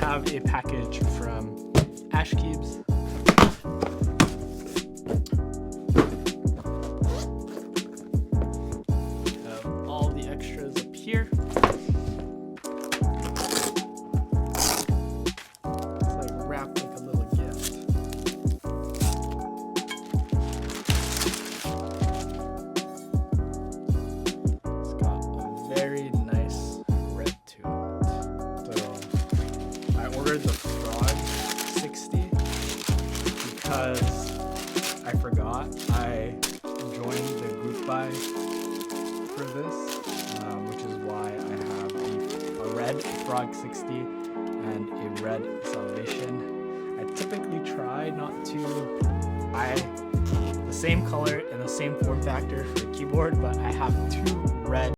have a package from Ash Cubes. Have all the extras up here. It's like wrapped like a little gift. It's got a very nice red to it. So I ordered the Frog 60 because I forgot I joined the group buy for this, which is why I have a red Frog 60 and a red Salvation. I typically try not to buy the same color and the same form factor for the keyboard, but I have two red